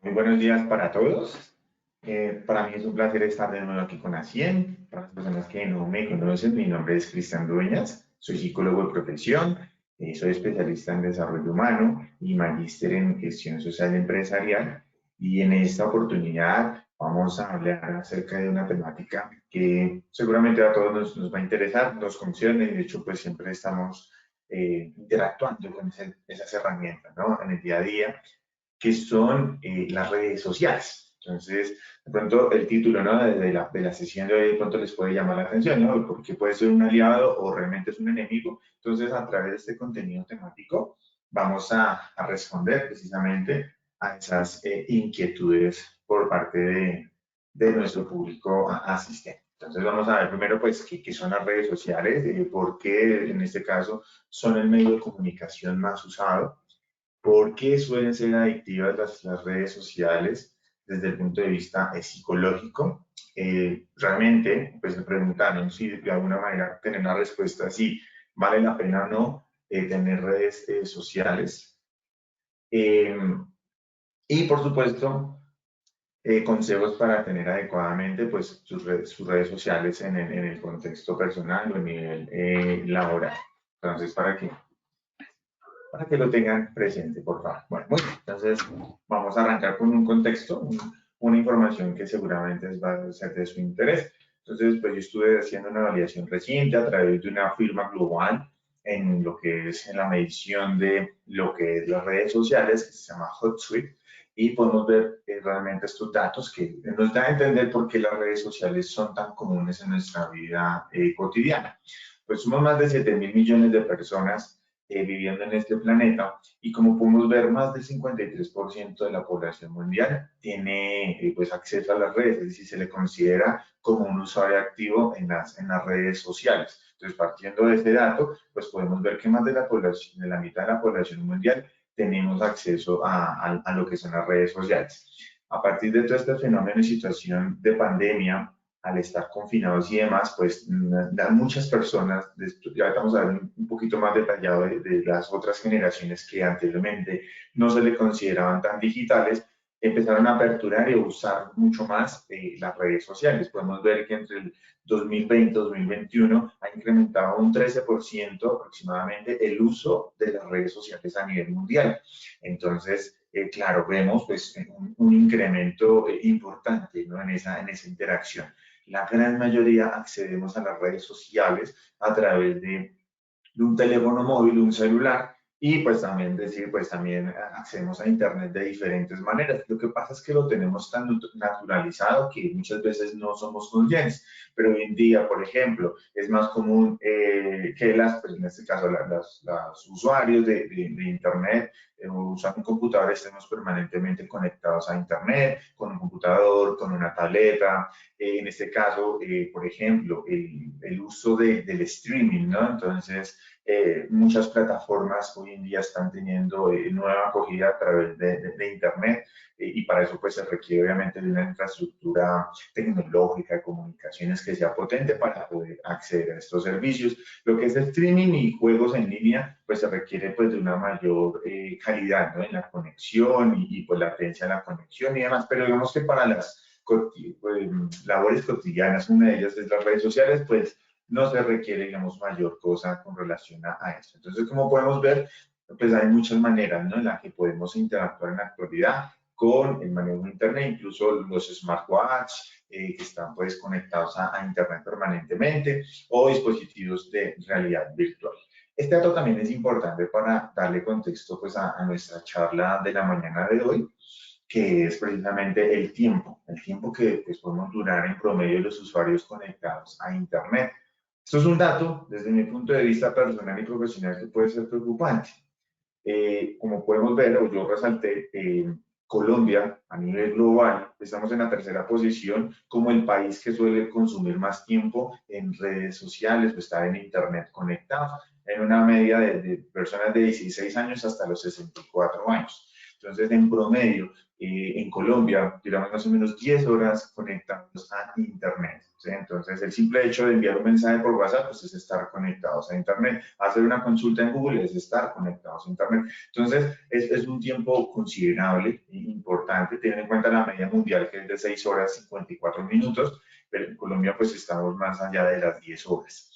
Muy buenos días para todos. Para mí es un placer estar de nuevo aquí con Acien. Para las personas que no me conocen, mi nombre es Cristian Dueñas, soy psicólogo de profesión, soy especialista en desarrollo humano y magíster en gestión social empresarial. Y en esta oportunidad vamos a hablar acerca de una temática que seguramente a todos nos va a interesar, nos concierne y de hecho pues siempre estamos interactuando con esas herramientas, ¿no? En el día a día que son las redes sociales. Entonces, de pronto el título, ¿no? De la sesión de hoy de pronto les puede llamar la atención, ¿no? Porque puede ser un aliado o realmente es un enemigo. Entonces, a través de este contenido temático, vamos a responder precisamente a esas inquietudes por parte de nuestro público asistente. Entonces, vamos a ver primero, pues, qué son las redes sociales, por qué en este caso son el medio de comunicación más usado. ¿Por qué suelen ser adictivas las redes sociales desde el punto de vista psicológico? Realmente, pues me preguntaron si de alguna manera tener una respuesta si vale la pena o no tener redes sociales. Eh, y por supuesto, consejos para tener adecuadamente pues, sus redes sociales en el contexto personal o a nivel laboral. Entonces, para que lo tengan presente, por favor. Bueno, muy bien. Entonces, vamos a arrancar con un contexto, una información que seguramente va a ser de su interés. Entonces, pues yo estuve haciendo una validación reciente a través de una firma global en lo que es en la medición de lo que es las redes sociales, que se llama HotSuite, y podemos ver realmente estos datos que nos dan a entender por qué las redes sociales son tan comunes en nuestra vida cotidiana. Pues somos más de 7.000 millones de personas viviendo en este planeta y como podemos ver, más del 53% de la población mundial tiene pues acceso a las redes, es decir, se le considera como un usuario activo en las redes sociales. Entonces, partiendo de este dato, pues podemos ver que más de la población, de la mitad de la población mundial tenemos acceso a lo que son las redes sociales. A partir de todo este fenómeno y situación de pandemia, al estar confinados y demás, pues muchas personas, ya vamos a ver un poquito más detallado de las otras generaciones que anteriormente no se le consideraban tan digitales, empezaron a aperturar y a usar mucho más las redes sociales. Podemos ver que entre el 2020 y 2021 ha incrementado un 13% aproximadamente el uso de las redes sociales a nivel mundial. Entonces, claro, vemos pues, un incremento importante, ¿no? en esa interacción. La gran mayoría accedemos a las redes sociales a través de un teléfono móvil, un celular, y pues también decir, pues también accedemos a Internet de diferentes maneras. Lo que pasa es que lo tenemos tan naturalizado que muchas veces no somos conscientes, pero hoy en día, por ejemplo, es más común que pues en este caso, los usuarios de Internet usando un computador estemos permanentemente conectados a Internet, con un computador, con una tableta, en este caso, por ejemplo, el uso del streaming, ¿no? Entonces, muchas plataformas hoy en día están teniendo nueva acogida a través de Internet y para eso pues se requiere obviamente de una infraestructura tecnológica de comunicaciones que sea potente para poder acceder a estos servicios. Lo que es streaming y juegos en línea pues se requiere pues de una mayor calidad, ¿no? En la conexión y pues latencia en la conexión y demás, pero digamos que para las labores cotidianas, una de ellas es las redes sociales, pues no se requiere, digamos, mayor cosa con relación a esto. Entonces, como podemos ver, pues hay muchas maneras, ¿no? En las que podemos interactuar en la actualidad con el manejo de Internet, incluso los smartwatch que están pues conectados a Internet permanentemente o dispositivos de realidad virtual. Este dato también es importante para darle contexto pues a nuestra charla de la mañana de hoy, que es precisamente el tiempo que pues, podemos durar en promedio los usuarios conectados a Internet. Esto es un dato, desde mi punto de vista personal y profesional, que puede ser preocupante. Como podemos ver, o yo resalté, Colombia a nivel global, estamos en la tercera posición como el país que suele consumir más tiempo en redes sociales o estar en Internet conectados, en una media de personas de 16 años hasta los 64 años. Entonces, en promedio, en Colombia, duramos más o menos 10 horas conectados a Internet. ¿sí? Entonces, el simple hecho de enviar un mensaje por WhatsApp, pues es estar conectados a Internet. Hacer una consulta en Google es estar conectados a Internet. Entonces, es un tiempo considerable e importante, teniendo en cuenta la media mundial que es de 6 horas 54 minutos, pero en Colombia pues estamos más allá de las 10 horas.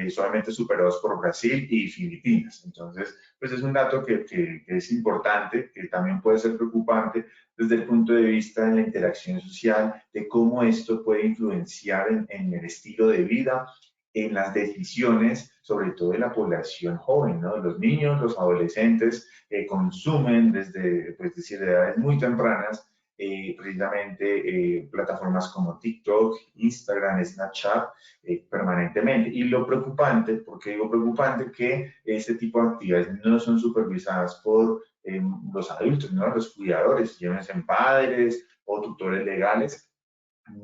Solamente superados por Brasil y Filipinas. Entonces, pues es un dato que es importante, que también puede ser preocupante desde el punto de vista de la interacción social, de cómo esto puede influenciar en el estilo de vida, en las decisiones, sobre todo de la población joven, ¿no? Los niños, los adolescentes consumen desde, pues, decir, edades muy tempranas precisamente plataformas como TikTok, Instagram, Snapchat, permanentemente. Y lo preocupante, porque digo preocupante, que este tipo de actividades no son supervisadas por los adultos, ¿no? Los cuidadores, llámense padres o tutores legales,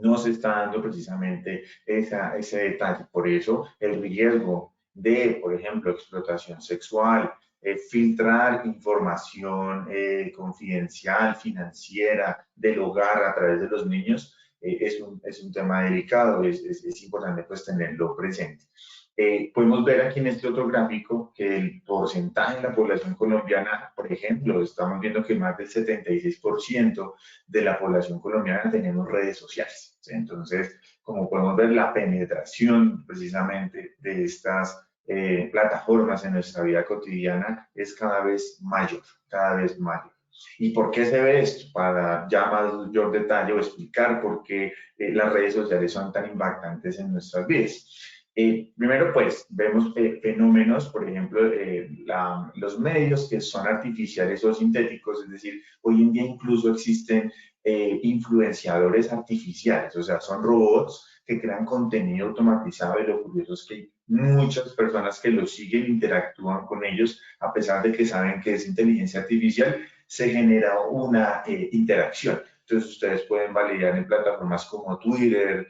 no se está dando precisamente ese detalle. Por eso el riesgo de, por ejemplo, explotación sexual, filtrar información confidencial, financiera, del hogar a través de los niños, es un tema delicado, es importante pues tenerlo presente. Podemos ver aquí en este otro gráfico que el porcentaje de la población colombiana, por ejemplo, estamos viendo que más del 76% de la población colombiana tenemos redes sociales, ¿sí? Entonces, como podemos ver, la penetración precisamente de estas plataformas en nuestra vida cotidiana es cada vez mayor, cada vez mayor. ¿Y por qué se ve esto? Para ya mayor detalle o explicar por qué las redes sociales son tan impactantes en nuestras vidas. Primero, pues, vemos fenómenos, por ejemplo, los medios que son artificiales o sintéticos, es decir, hoy en día incluso existen influenciadores artificiales, o sea, son robots que crean contenido automatizado y lo curioso es que hay muchas personas que los siguen, interactúan con ellos, a pesar de que saben que es inteligencia artificial, se genera una interacción. Entonces ustedes pueden validar en plataformas como Twitter,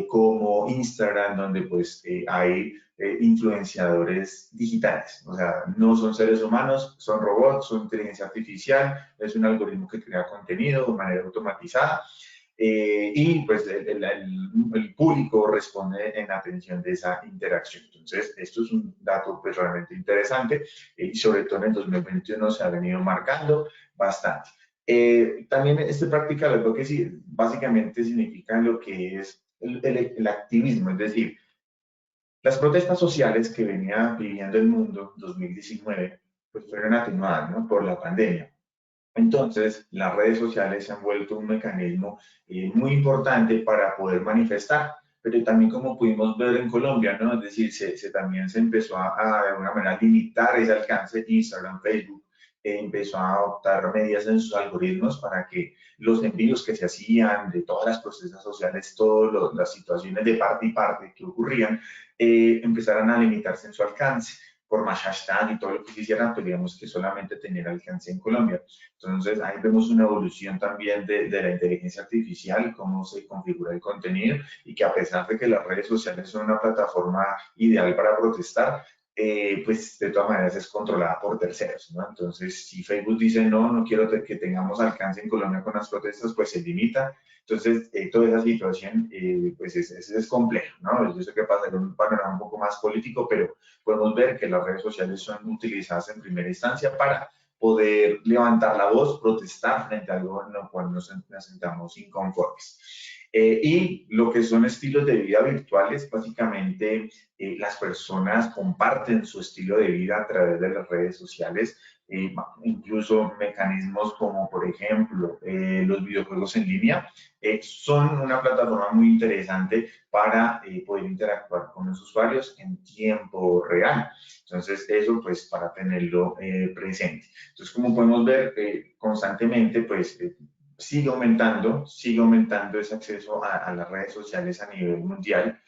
como Instagram, donde pues hay influenciadores digitales. O sea, no son seres humanos, son robots, son inteligencia artificial, es un algoritmo que crea contenido de manera automatizada. Y pues el público responde en atención de esa interacción. Entonces, esto es un dato pues realmente interesante y sobre todo en el 2021 se ha venido marcando bastante. También este practical, lo que sí, básicamente significa lo que es el activismo, es decir, las protestas sociales que venía viviendo el mundo 2019, pues fueron atenuadas, ¿no? Por la pandemia. Entonces, las redes sociales se han vuelto un mecanismo muy importante para poder manifestar, pero también como pudimos ver en Colombia, ¿no? Es decir, también se empezó de alguna manera limitar ese alcance. Instagram, Facebook, empezó a adoptar medidas en sus algoritmos para que los envíos que se hacían de todas las protestas sociales, todas las situaciones de parte y parte que ocurrían, empezaran a limitarse en su alcance por más hashtag y todo lo que quisieran, pues digamos que solamente tener alcance en Colombia. Entonces, ahí vemos una evolución también de la inteligencia artificial, cómo se configura el contenido y que a pesar de que las redes sociales son una plataforma ideal para protestar, pues de todas maneras es controlada por terceros, ¿no? Entonces, si Facebook dice no, no quiero que tengamos alcance en Colombia con las protestas, pues se limita. Entonces, toda esa situación, pues es compleja, ¿no? Yo sé que pasa en un panorama un poco más político, pero podemos ver que las redes sociales son utilizadas en primera instancia para poder levantar la voz, protestar frente a algo en lo cual nos sentamos inconformes. Y lo que son estilos de vida virtuales, básicamente las personas comparten su estilo de vida a través de las redes sociales, incluso mecanismos como por ejemplo los videojuegos en línea, son una plataforma muy interesante para poder interactuar con los usuarios en tiempo real. Entonces, eso pues para tenerlo presente. Entonces, como podemos ver, constantemente pues sigue aumentando ese acceso a las redes sociales a nivel mundial.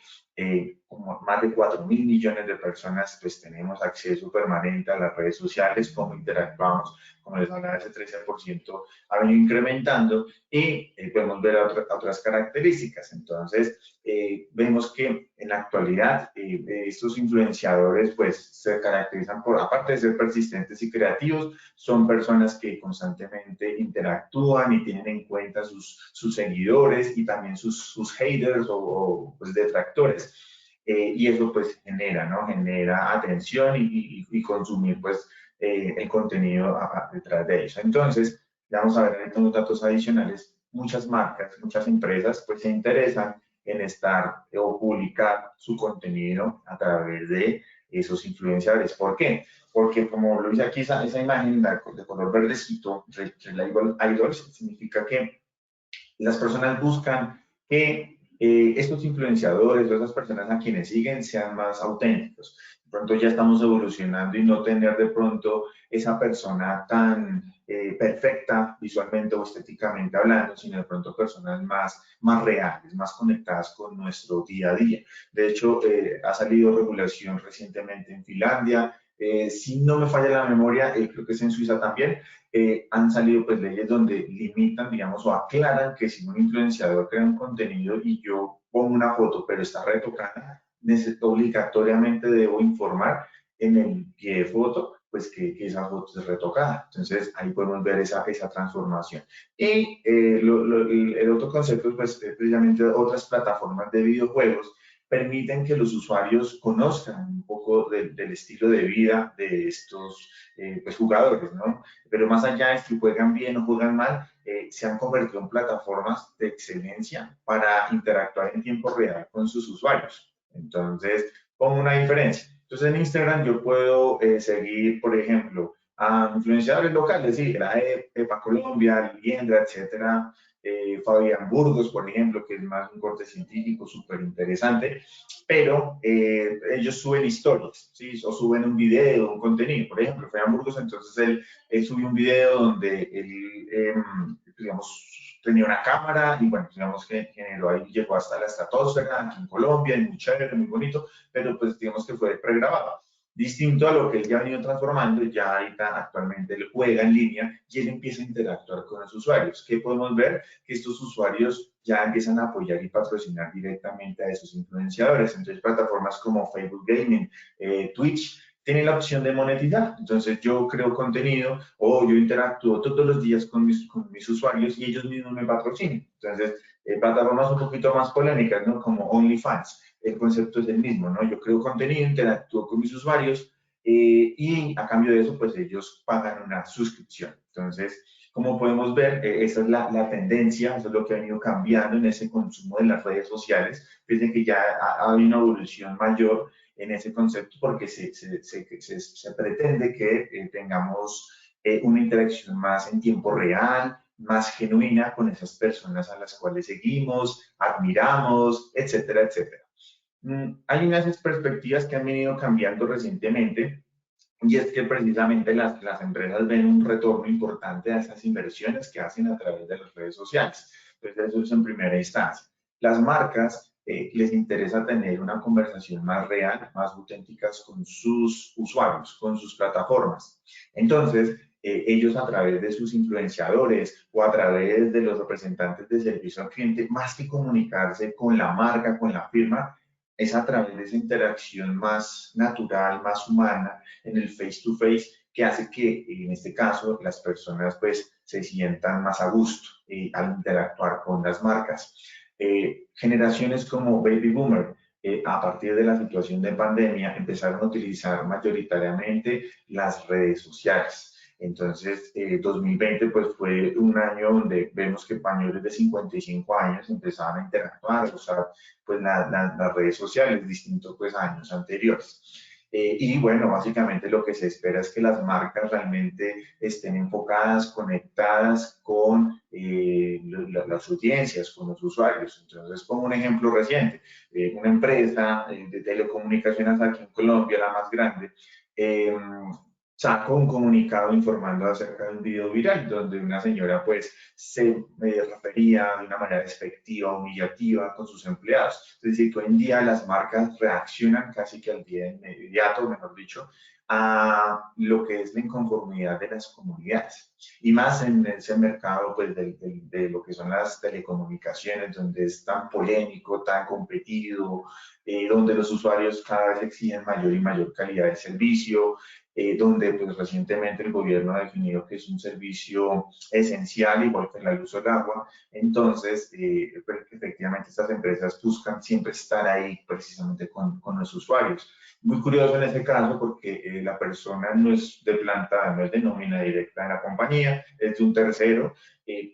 como más de 4.000 millones de personas, pues tenemos acceso permanente a las redes sociales, cómo interactuamos, como les hablaba, ese 13% ha venido incrementando y podemos ver otras características. Entonces, vemos que en la actualidad estos influenciadores pues se caracterizan por, aparte de ser persistentes y creativos, son personas que constantemente interactúan y tienen en cuenta sus seguidores y también sus haters pues, detractores. Y eso pues genera, ¿no? Genera atención y consumir pues el contenido detrás de eso. Entonces, vamos a ver unos datos adicionales. Muchas marcas, muchas empresas pues se interesan en estar o publicar su contenido a través de esos influenciadores. ¿Por qué? Porque como lo dice aquí esa imagen de color verdecito, Reliable Idols, significa que las personas buscan que estos influenciadores o esas personas a quienes siguen sean más auténticos. De pronto ya estamos evolucionando y no tener de pronto esa persona tan perfecta visualmente o estéticamente hablando, sino de pronto personas más reales, más conectadas con nuestro día a día. De hecho, ha salido regulación recientemente en Finlandia. Si no me falla la memoria, creo que es en Suiza también, han salido pues leyes donde limitan, digamos, o aclaran que si un influenciador crea un contenido y yo pongo una foto, pero está retocada, obligatoriamente debo informar en el pie de foto, pues que esa foto es retocada. Entonces ahí podemos ver esa transformación. Y el otro concepto, pues precisamente otras plataformas de videojuegos permiten que los usuarios conozcan un poco del estilo de vida de estos pues, jugadores, ¿no? Pero más allá de si juegan bien o juegan mal, se han convertido en plataformas de excelencia para interactuar en tiempo real con sus usuarios. Entonces, pongo una diferencia. Entonces, en Instagram yo puedo seguir, por ejemplo, a influenciadores locales, sí, la EPA Colombia, Liendra, etcétera, Fabián Burgos, por ejemplo, que es más un corte científico súper interesante, pero ellos suben historias, ¿sí? O suben un video, un contenido. Por ejemplo, Fabián Burgos, entonces él subió un video donde él, digamos, tenía una cámara y bueno, digamos que generó ahí, llegó hasta la estratosfera, aquí en Colombia, y muy chévere, muy bonito, pero pues digamos que fue pregrabado. Distinto a lo que él ya ha venido transformando, ya ahorita actualmente él juega en línea y él empieza a interactuar con los usuarios. ¿Qué podemos ver? Que estos usuarios ya empiezan a apoyar y patrocinar directamente a esos influenciadores. Entonces, plataformas como Facebook Gaming, Twitch, tienen la opción de monetizar. Entonces, yo creo contenido o yo interactúo todos los días con mis usuarios y ellos mismos me patrocinan. Entonces, plataformas un poquito más polémicas, ¿no? Como OnlyFans. El concepto es el mismo, ¿no? Yo creo contenido, interactúo con mis usuarios y a cambio de eso, pues ellos pagan una suscripción. Entonces, como podemos ver, esa es la tendencia, eso es lo que ha venido cambiando en ese consumo de las redes sociales, desde que ya ha habido una evolución mayor en ese concepto porque se pretende que tengamos una interacción más en tiempo real, más genuina con esas personas a las cuales seguimos, admiramos, etcétera, etcétera. Hay unas perspectivas que han venido cambiando recientemente y es que precisamente las empresas ven un retorno importante a esas inversiones que hacen a través de las redes sociales. Entonces, eso es en primera instancia. Las marcas les interesa tener una conversación más real, más auténticas con sus usuarios, con sus plataformas. Entonces, ellos a través de sus influenciadores o a través de los representantes de servicio al cliente, más que comunicarse con la marca, con la firma, es a través de esa interacción más natural, más humana, en el face to face, que hace que en este caso las personas pues se sientan más a gusto al interactuar con las marcas. Generaciones como Baby Boomer, a partir de la situación de pandemia, empezaron a utilizar mayoritariamente las redes sociales. Entonces, 2020 pues fue un año donde vemos que mayores de 55 años empezaban a interactuar, a usar pues las redes sociales, distintos pues años anteriores. Y bueno, básicamente lo que se espera es que las marcas realmente estén enfocadas, conectadas con las audiencias, con los usuarios. Entonces, pongo un ejemplo reciente, una empresa de telecomunicaciones aquí en Colombia, la más grande, sacó un comunicado informando acerca de un video viral donde una señora pues se refería de una manera despectiva, humillativa con sus empleados. Es decir, que hoy en día las marcas reaccionan casi que al día inmediato, mejor dicho, a lo que es la inconformidad de las comunidades. Y más en ese mercado pues de lo que son las telecomunicaciones, donde es tan polémico, tan competido, donde los usuarios cada vez exigen mayor y mayor calidad de servicio, donde pues recientemente el gobierno ha definido que es un servicio esencial, igual que la luz o el agua. Entonces, pues, efectivamente estas empresas buscan siempre estar ahí precisamente con los usuarios. Muy curioso en ese caso porque la persona no es de planta, no es de nómina directa de la compañía, es de un tercero.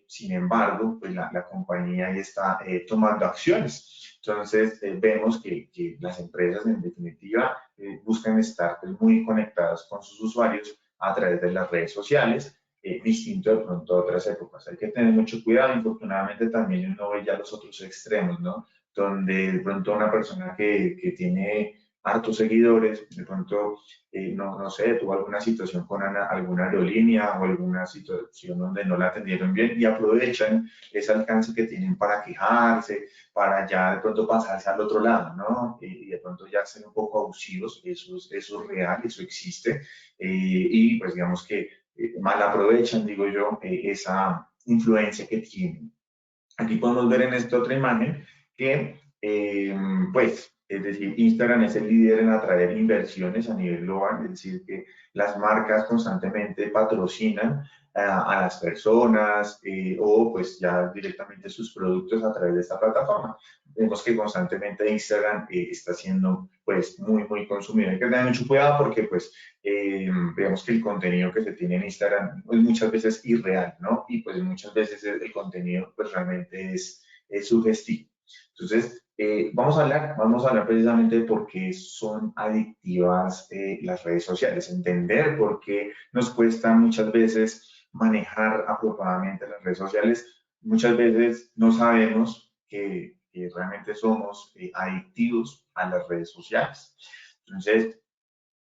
Sin embargo, pues la compañía ahí está tomando acciones. Entonces, vemos que las empresas en definitiva buscan estar pues, muy conectadas con sus usuarios a través de las redes sociales, distinto de pronto a otras épocas. Hay que tener mucho cuidado, infortunadamente también uno ve ya los otros extremos, ¿no? Donde de pronto una persona que tiene hartos seguidores, de pronto, no sé, tuvo alguna situación con alguna aerolínea o alguna situación donde no la atendieron bien y aprovechan ese alcance que tienen para quejarse, para ya de pronto pasarse al otro lado, ¿no? Y de pronto ya ser un poco abusivos, eso es real, eso existe, y pues digamos que mal aprovechan, digo yo, esa influencia que tienen. Aquí podemos ver en esta otra imagen que, pues, es decir, Instagram es el líder en atraer inversiones a nivel global, es decir, que las marcas constantemente patrocinan a las personas o pues ya directamente sus productos a través de esta plataforma. Vemos que constantemente Instagram está siendo pues muy consumido. Hay que tener mucho cuidado porque pues vemos que el contenido que se tiene en Instagram es muchas veces irreal, ¿no? Y pues muchas veces el contenido pues realmente es sugestivo. Entonces, vamos a hablar precisamente de por qué son adictivas las redes sociales, entender por qué nos cuesta muchas veces manejar apropiadamente las redes sociales. Muchas veces no sabemos que realmente somos adictivos a las redes sociales. Entonces,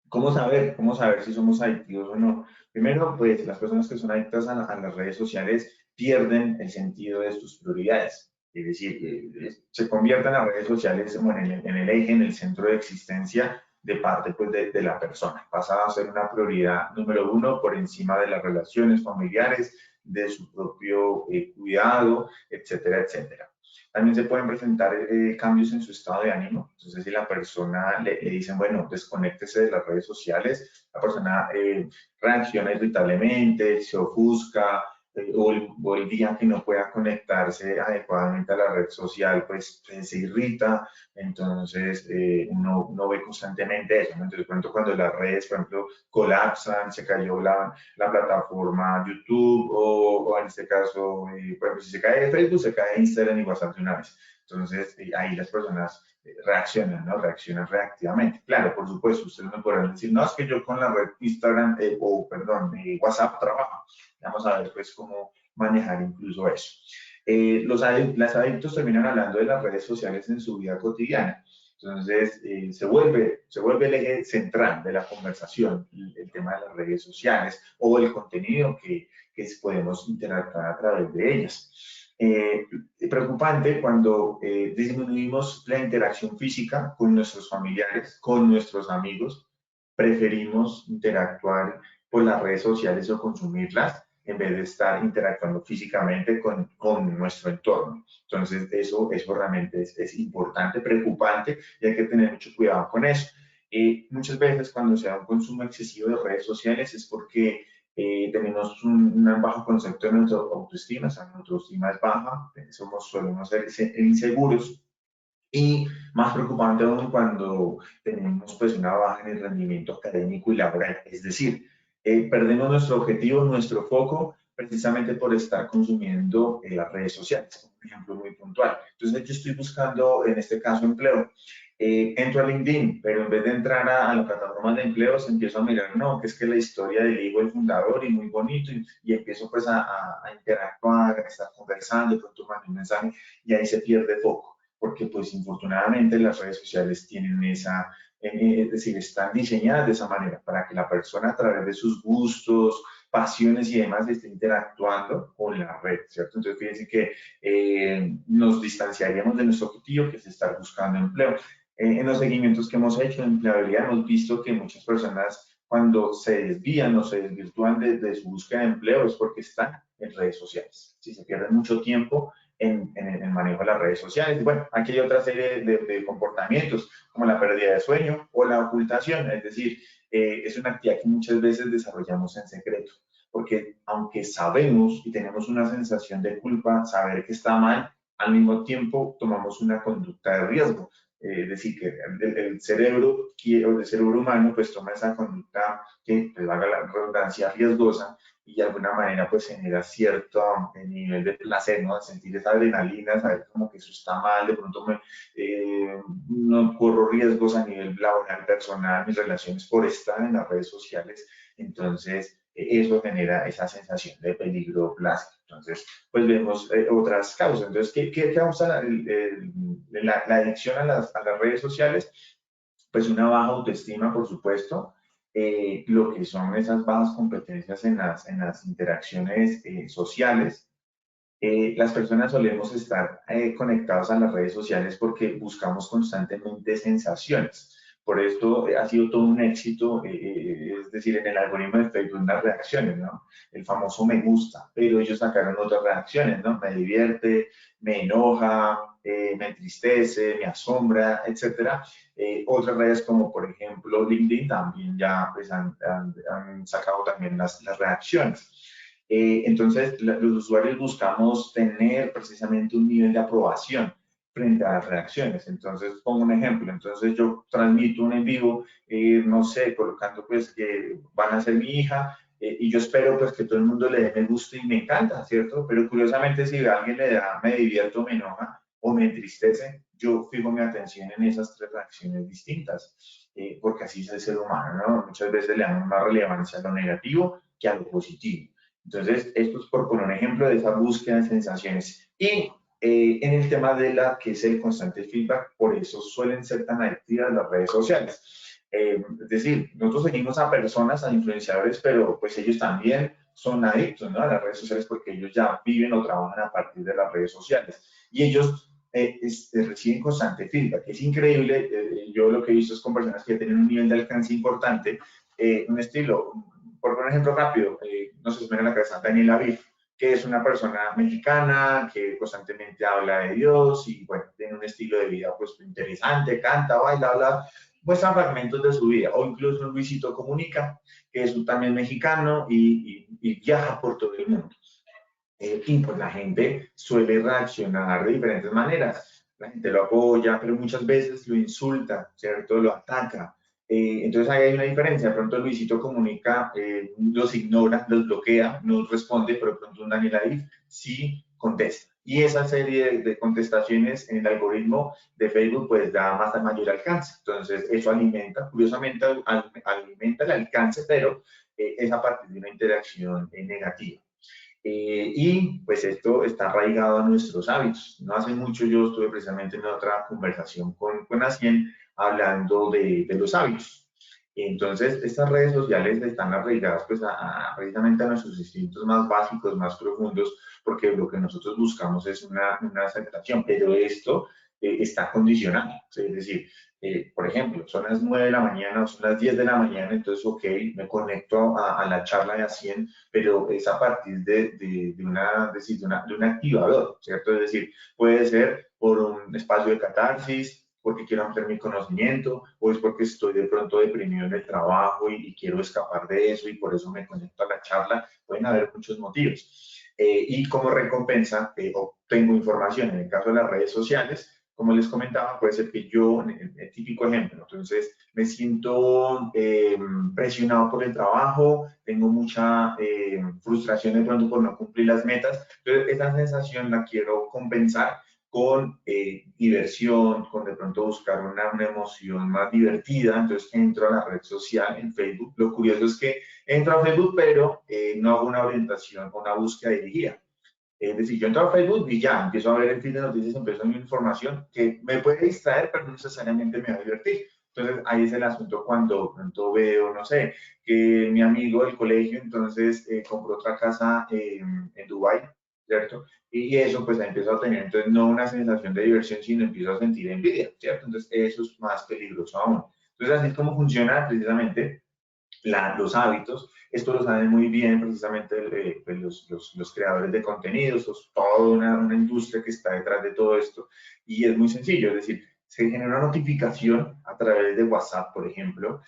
¿cómo saber si somos adictivos o no? Primero, pues las personas que son adictas a las redes sociales pierden el sentido de sus prioridades. Es decir, se convierten las redes sociales como en el eje, en el centro de existencia de parte pues, de la persona. Pasa a ser una prioridad número uno por encima de las relaciones familiares, de su propio cuidado, etcétera, etcétera. También se pueden presentar cambios en su estado de ánimo. Entonces, si la persona le dicen, bueno, desconéctese de las redes sociales, la persona reacciona irritablemente, se ofusca, o el día que no pueda conectarse adecuadamente a la red social, pues se irrita. Entonces, uno ve constantemente eso, ¿no? Entonces, de pronto cuando las redes, por ejemplo, colapsan, se cayó la plataforma YouTube o en este caso, por ejemplo, si se cae Facebook, se cae Instagram y WhatsApp de una vez. Entonces, ahí las personas reaccionan, ¿no? Reaccionan reactivamente. Claro, por supuesto, ustedes me podrán decir, no, es que yo con la red Instagram, perdón, WhatsApp trabajo. Vamos a ver, pues, cómo manejar incluso eso. Las adictos terminan hablando de las redes sociales en su vida cotidiana. Entonces, se vuelve el eje central de la conversación, el tema de las redes sociales o el contenido que podemos interactuar a través de ellas. Preocupante cuando disminuimos la interacción física con nuestros familiares, con nuestros amigos, preferimos interactuar por las redes sociales o consumirlas en vez de estar interactuando físicamente con nuestro entorno. Entonces, eso realmente es importante, preocupante y hay que tener mucho cuidado con eso. Muchas veces cuando se da un consumo excesivo de redes sociales es porque tenemos un bajo concepto de nuestra autoestima, o sea, nuestra autoestima es baja, solemos ser inseguros y más preocupante aún cuando tenemos pues una baja en el rendimiento académico y laboral, es decir, perdemos nuestro objetivo, nuestro foco, precisamente por estar consumiendo las redes sociales, un ejemplo muy puntual. Entonces yo estoy buscando, en este caso, empleo. Entro a LinkedIn, pero en vez de entrar a la plataforma de empleos, empiezo a mirar, no, que es que la historia del hijo del fundador y muy bonito, y empiezo pues a interactuar, a estar conversando, de pronto mando un mensaje y ahí se pierde foco porque pues infortunadamente las redes sociales tienen es decir, están diseñadas de esa manera para que la persona a través de sus gustos, pasiones y demás esté interactuando con la red, ¿cierto? Entonces, fíjense que nos distanciaríamos de nuestro objetivo, que es estar buscando empleo. En los seguimientos que hemos hecho de empleabilidad, hemos visto que muchas personas cuando se desvían o se desvirtúan de su búsqueda de empleo es porque están en redes sociales. Si se pierden mucho tiempo en el manejo de las redes sociales. Y bueno, aquí hay otra serie de comportamientos como la pérdida de sueño o la ocultación, es decir, es una actividad que muchas veces desarrollamos en secreto, porque aunque sabemos y tenemos una sensación de culpa, saber que está mal, al mismo tiempo tomamos una conducta de riesgo. Es decir, que el cerebro, el cerebro humano pues toma esa conducta que, pues, valga la redundancia, riesgosa y de alguna manera pues genera cierto nivel de placer, ¿no? De sentir esa adrenalina, saber como que eso está mal, de pronto no corro riesgos a nivel laboral, personal, mis relaciones por estar en las redes sociales, entonces eso genera esa sensación de peligro plástico. Entonces, pues vemos otras causas. Entonces, ¿qué causa la adicción a las redes sociales? Pues una baja autoestima, por supuesto, lo que son esas bajas competencias en las interacciones sociales. Las personas solemos estar conectados a las redes sociales porque buscamos constantemente sensaciones. Por esto ha sido todo un éxito, es decir, en el algoritmo de Facebook las reacciones, ¿no? El famoso me gusta, pero ellos sacaron otras reacciones, ¿no? Me divierte, me enoja, me entristece, me asombra, etcétera. Otras redes como por ejemplo LinkedIn también ya pues, han sacado también las reacciones. Entonces, los usuarios buscamos tener precisamente un nivel de aprobación frente a las reacciones. Entonces, pongo un ejemplo. Entonces, yo transmito un en vivo, no sé, colocando pues que van a ser mi hija, y yo espero pues que todo el mundo le dé me gusta y me encanta, ¿cierto? Pero curiosamente, si alguien le da me divierto, me enoja o me entristece, yo fijo mi atención en esas tres reacciones distintas, porque así es el ser humano, ¿no? Muchas veces le damos más relevancia a lo negativo que a lo positivo. Entonces, esto es por poner un ejemplo de esa búsqueda de sensaciones. Y en el tema de la que es el constante feedback, por eso suelen ser tan adictivas las redes sociales. Es decir, nosotros seguimos a personas, a influenciadores, pero pues ellos también son adictos, ¿no? A las redes sociales porque ellos ya viven o trabajan a partir de las redes sociales. Y ellos reciben constante feedback. Es increíble, yo lo que he visto es con personas que tienen un nivel de alcance importante, un estilo, por un ejemplo rápido, no sé si me viene a la cabeza Daniel Aviv, que es una persona mexicana que constantemente habla de Dios y bueno, tiene un estilo de vida pues interesante, canta, baila, habla, muestra fragmentos de su vida, o incluso Luisito Comunica, que es también mexicano y viaja por todo el mundo. Y pues la gente suele reaccionar de diferentes maneras. La gente lo apoya, pero muchas veces lo insulta, ¿cierto? Lo ataca. Entonces ahí hay una diferencia. De pronto Luisito Comunica los ignora, los bloquea, no responde, pero de pronto un Daniel Aviv sí contesta. Y esa serie de contestaciones en el algoritmo de Facebook pues da más mayor alcance. Entonces eso alimenta, curiosamente alimenta el alcance, pero es a partir de una interacción negativa. Y pues esto está arraigado a nuestros hábitos. No hace mucho yo estuve precisamente en otra conversación con Acien hablando de los hábitos. Entonces, estas redes sociales están arraigadas pues, precisamente a nuestros instintos más básicos, más profundos, porque lo que nosotros buscamos es una aceptación, pero esto está condicionado. Es decir, por ejemplo, son las 9 de la mañana o son las 10 de la mañana, entonces, ok, me conecto a la charla de Acien, pero es a partir de un activador, ¿cierto? Es decir, puede ser por un espacio de catarsis, porque quiero ampliar mi conocimiento, o es porque estoy de pronto deprimido en el trabajo y quiero escapar de eso y por eso me conecto a la charla. Pueden haber muchos motivos. Y como recompensa, obtengo información. En el caso de las redes sociales, como les comentaba, puede ser que yo, el típico ejemplo, entonces me siento presionado por el trabajo, tengo mucha frustración de pronto por no cumplir las metas, entonces esa sensación la quiero compensar con diversión, con de pronto buscar una emoción más divertida, entonces entro a la red social en Facebook. Lo curioso es que entro a Facebook, pero no hago una orientación, una búsqueda dirigida. Es decir, yo entro a Facebook y ya empiezo a ver el feed de noticias, empiezo a ver información que me puede distraer, pero no necesariamente me va a divertir. Entonces, ahí es el asunto cuando pronto veo, no sé, que mi amigo del colegio entonces compró otra casa en Dubái, ¿cierto? Y eso pues empiezo a tener, entonces no una sensación de diversión, sino empiezo a sentir envidia, ¿cierto? Entonces eso es más peligroso aún. Entonces así es como funciona precisamente los hábitos. Esto lo saben muy bien precisamente pues, los creadores de contenidos, toda una industria que está detrás de todo esto. Y es muy sencillo, es decir, se genera una notificación a través de WhatsApp, por ejemplo.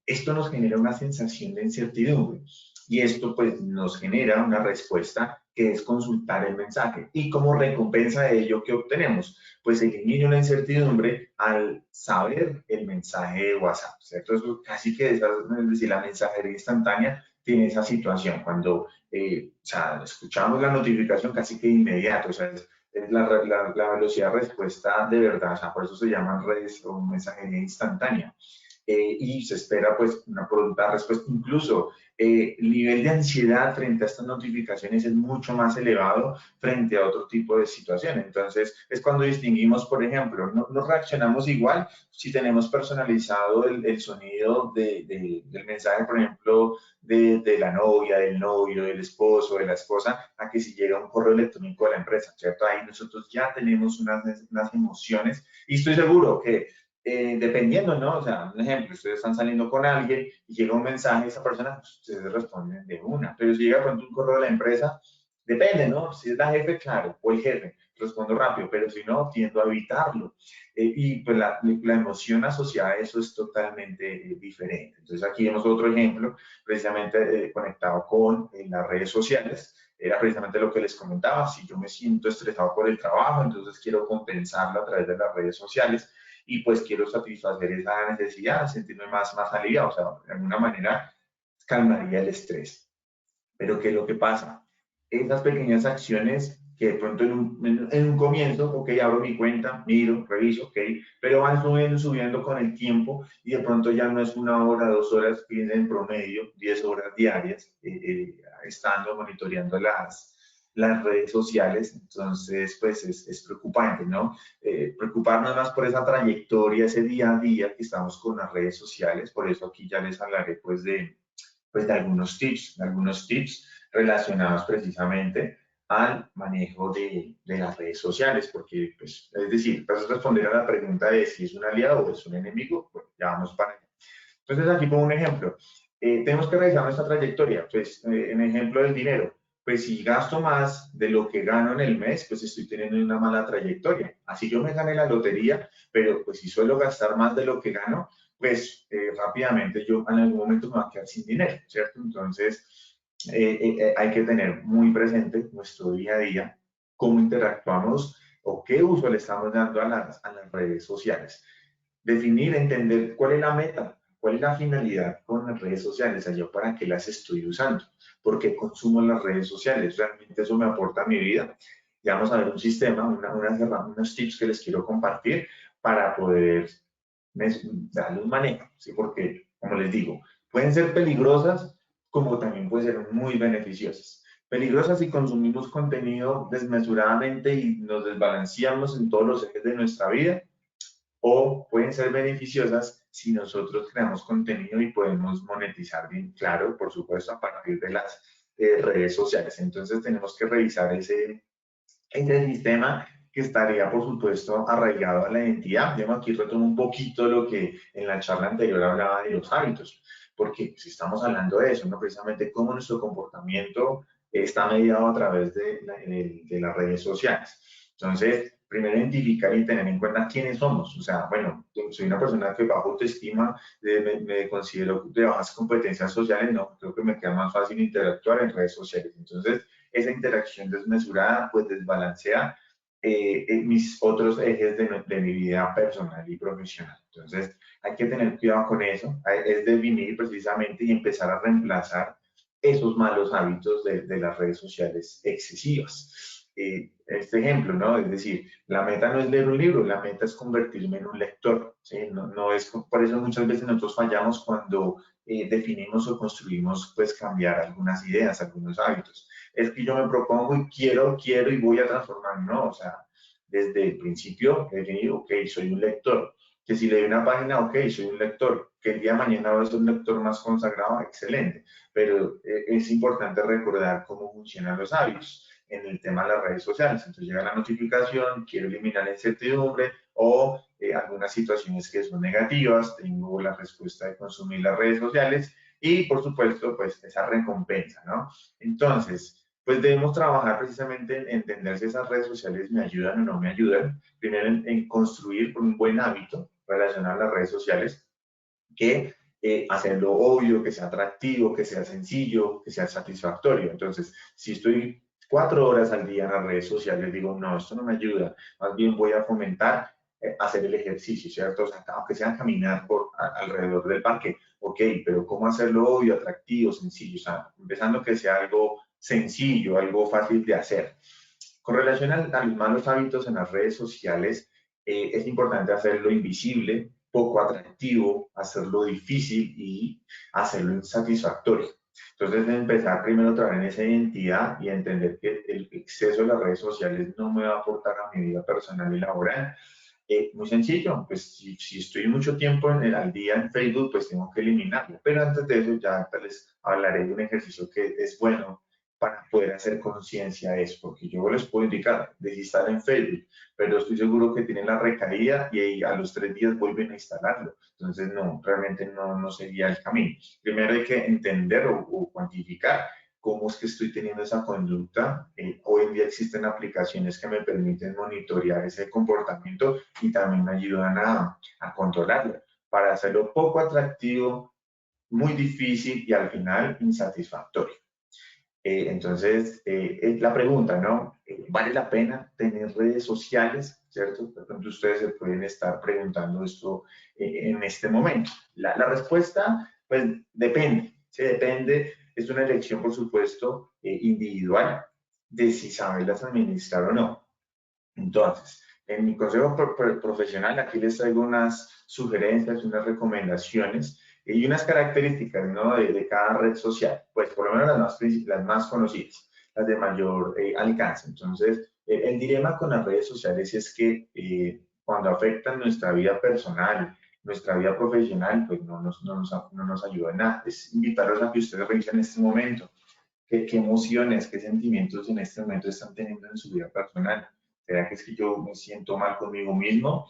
Esto nos genera una sensación de incertidumbre y esto pues nos genera una respuesta que es consultar el mensaje. Y como recompensa de ello, ¿qué obtenemos? Pues elimina una incertidumbre al saber el mensaje de WhatsApp, ¿cierto? Eso casi que, es decir, la mensajería instantánea tiene esa situación, cuando o sea, escuchamos la notificación casi que inmediato, o sea, es la velocidad de respuesta de verdad, o sea, por eso se llaman redes o mensajería instantánea. Y se espera pues una pronta respuesta. Incluso el nivel de ansiedad frente a estas notificaciones es mucho más elevado frente a otro tipo de situaciones. Entonces es cuando distinguimos, por ejemplo, no reaccionamos igual si tenemos personalizado el sonido del mensaje, por ejemplo, de la novia, del novio, del esposo, de la esposa, a que si llega un correo electrónico de la empresa, ¿cierto? Ahí nosotros ya tenemos unas emociones y estoy seguro que dependiendo, ¿no? O sea, un ejemplo, ustedes están saliendo con alguien y llega un mensaje, esa persona, pues, ustedes responden de una. Pero si llega pronto un correo de la empresa, depende, ¿no? Si es la jefe, claro, o el jefe, respondo rápido, pero si no, tiendo a evitarlo. Y pues la emoción asociada a eso es totalmente diferente. Entonces aquí vemos otro ejemplo, precisamente conectado con las redes sociales. Era precisamente lo que les comentaba, si yo me siento estresado por el trabajo, entonces quiero compensarlo a través de las redes sociales y pues quiero satisfacer esa necesidad, sentirme más aliviado, o sea, de alguna manera calmaría el estrés. Pero ¿qué es lo que pasa? Esas pequeñas acciones que de pronto en un comienzo, ok, abro mi cuenta, miro, reviso, ok, pero van subiendo con el tiempo y de pronto ya no es 1 hora, 2 horas, fíjense en promedio, 10 horas diarias, estando monitoreando las redes sociales, entonces pues es preocupante, ¿no? Preocuparnos más por esa trayectoria, ese día a día que estamos con las redes sociales, por eso aquí ya les hablaré pues de algunos tips relacionados precisamente al manejo de las redes sociales, porque, pues, es decir, para responder a la pregunta de si es un aliado o es un enemigo, pues ya vamos para allá. Entonces, aquí pongo un ejemplo. Tenemos que revisar nuestra trayectoria, pues, en ejemplo del dinero. Pues si gasto más de lo que gano en el mes, pues estoy teniendo una mala trayectoria. Así yo me gané la lotería, pero pues si suelo gastar más de lo que gano, pues rápidamente yo en algún momento me voy a quedar sin dinero, ¿cierto? Entonces hay que tener muy presente nuestro día a día, cómo interactuamos o qué uso le estamos dando a las redes sociales. Definir, entender cuál es la meta, cuál es la finalidad con las redes sociales, o sea, yo para qué las estoy usando, por qué consumo las redes sociales, realmente eso me aporta a mi vida. Ya vamos a ver un sistema, unos tips que les quiero compartir para poder darle un manejo, ¿sí? Porque, como les digo, pueden ser peligrosas como también pueden ser muy beneficiosas. Peligrosas si consumimos contenido desmesuradamente y nos desbalanceamos en todos los ejes de nuestra vida, o pueden ser beneficiosas si nosotros creamos contenido y podemos monetizar bien, claro, por supuesto, a partir de las redes sociales. Entonces tenemos que revisar ese sistema que estaría, por supuesto, arraigado a la identidad. Yo aquí retomo un poquito lo que en la charla anterior hablaba de los hábitos, porque si estamos hablando de eso, ¿no? Precisamente cómo nuestro comportamiento está mediado a través de las redes sociales. Entonces, primero identificar y tener en cuenta quiénes somos. O sea, bueno, soy una persona que bajo autoestima, me considero de bajas competencias sociales, no, creo que me queda más fácil interactuar en redes sociales. Entonces, esa interacción desmesurada pues desbalancea mis otros ejes de mi vida personal y profesional. Entonces, hay que tener cuidado con eso, es definir precisamente y empezar a reemplazar esos malos hábitos de las redes sociales excesivas. Este ejemplo, ¿no? Es decir, la meta no es leer un libro, la meta es convertirme en un lector, ¿sí? No es, por eso muchas veces nosotros fallamos cuando definimos o construimos, pues, cambiar algunas ideas, algunos hábitos. Es que yo me propongo y quiero y voy a transformar, no, o sea, desde el principio he dicho, ok, soy un lector, Que si leí una página, ok, soy un lector. Que el día de mañana voy a ser un lector más consagrado, excelente. Pero es importante recordar cómo funcionan los hábitos en el tema de las redes sociales. Entonces llega la notificación, quiero eliminar la incertidumbre o algunas situaciones que son negativas, tengo la respuesta de consumir las redes sociales y por supuesto pues esa recompensa, ¿no? Entonces, pues debemos trabajar precisamente en entender si esas redes sociales me ayudan o no me ayudan. Primero en construir un buen hábito relacionado a las redes sociales, que hacerlo obvio, que sea atractivo, que sea sencillo, que sea satisfactorio. Entonces, si estoy 4 horas al día en las redes sociales, digo, no, esto no me ayuda, más bien voy a fomentar hacer el ejercicio, ¿cierto? O sea, aunque sea caminar alrededor del parque, ok, pero ¿cómo hacerlo obvio, atractivo, sencillo? O sea, empezando que sea algo sencillo, algo fácil de hacer. Con relación a los malos hábitos en las redes sociales, es importante hacerlo invisible, poco atractivo, hacerlo difícil y hacerlo insatisfactorio. Entonces, empezar primero a trabajar en esa identidad y entender que el exceso de las redes sociales no me va a aportar a mi vida personal y laboral. Muy sencillo, pues si estoy mucho tiempo al día en Facebook, pues tengo que eliminarlo. Pero antes de eso ya les hablaré de un ejercicio que es bueno para poder hacer conciencia de eso, porque yo les puedo indicar, desinstalar en Facebook, pero estoy seguro que tienen la recaída y a los 3 días vuelven a instalarlo. Entonces, no, realmente no sería el camino. Primero hay que entender o cuantificar cómo es que estoy teniendo esa conducta. Hoy en día existen aplicaciones que me permiten monitorear ese comportamiento y también me ayudan a controlarlo para hacerlo poco atractivo, muy difícil y al final insatisfactorio. Entonces, la pregunta, ¿no? ¿Vale la pena tener redes sociales? ¿Cierto? De pronto ustedes se pueden estar preguntando esto en este momento. La respuesta, pues, depende. ¿Sí? Depende. Es una elección, por supuesto, individual de si saberlas administrar o no. Entonces, en mi consejo profesional, aquí les traigo unas sugerencias, unas recomendaciones y unas características, ¿no? de cada red social, pues por lo menos las más conocidas, las de mayor alcance. Entonces, el dilema con las redes sociales es que cuando afectan nuestra vida personal, nuestra vida profesional, pues no nos ayuda en nada. Es invitarlos a que ustedes revisen en este momento qué emociones, qué sentimientos en este momento están teniendo en su vida personal. ¿Será que es que yo me siento mal conmigo mismo?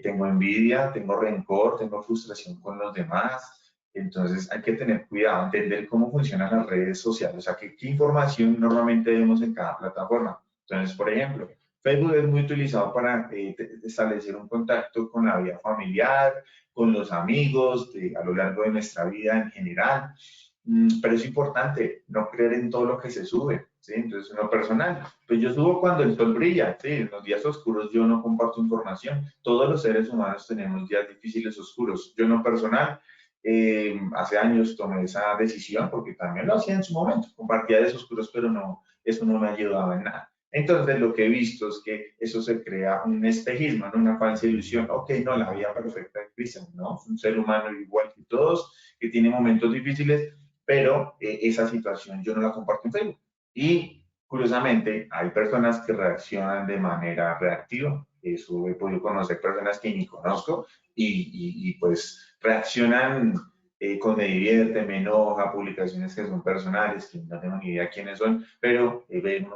¿Tengo envidia? ¿Tengo rencor? ¿Tengo frustración con los demás? Entonces hay que tener cuidado, entender cómo funcionan las redes sociales, o sea, qué información normalmente vemos en cada plataforma. Entonces, por ejemplo, Facebook es muy utilizado para establecer un contacto con la vida familiar, con los amigos, a lo largo de nuestra vida en general. Pero es importante no creer en todo lo que se sube, ¿sí? Entonces, en lo personal, pues yo subo cuando el sol brilla, ¿sí? En los días oscuros yo no comparto información. Todos los seres humanos tenemos días difíciles oscuros. Yo en lo personal, hace años tomé esa decisión porque también lo hacía en su momento, compartía días oscuros, pero no, eso no me ayudaba en nada. Entonces, lo que he visto es que eso se crea un espejismo, ¿no? Una falsa ilusión. Ok, no, la vida perfecta de Cristian, ¿no? Es un ser humano igual que todos, que tiene momentos difíciles, pero esa situación yo no la comparto en Facebook. Y curiosamente, hay personas que reaccionan de manera reactiva. Eso he podido conocer personas que ni conozco y pues reaccionan con me divierte, me enoja, publicaciones que son personales, que no tengo ni idea quiénes son, pero ven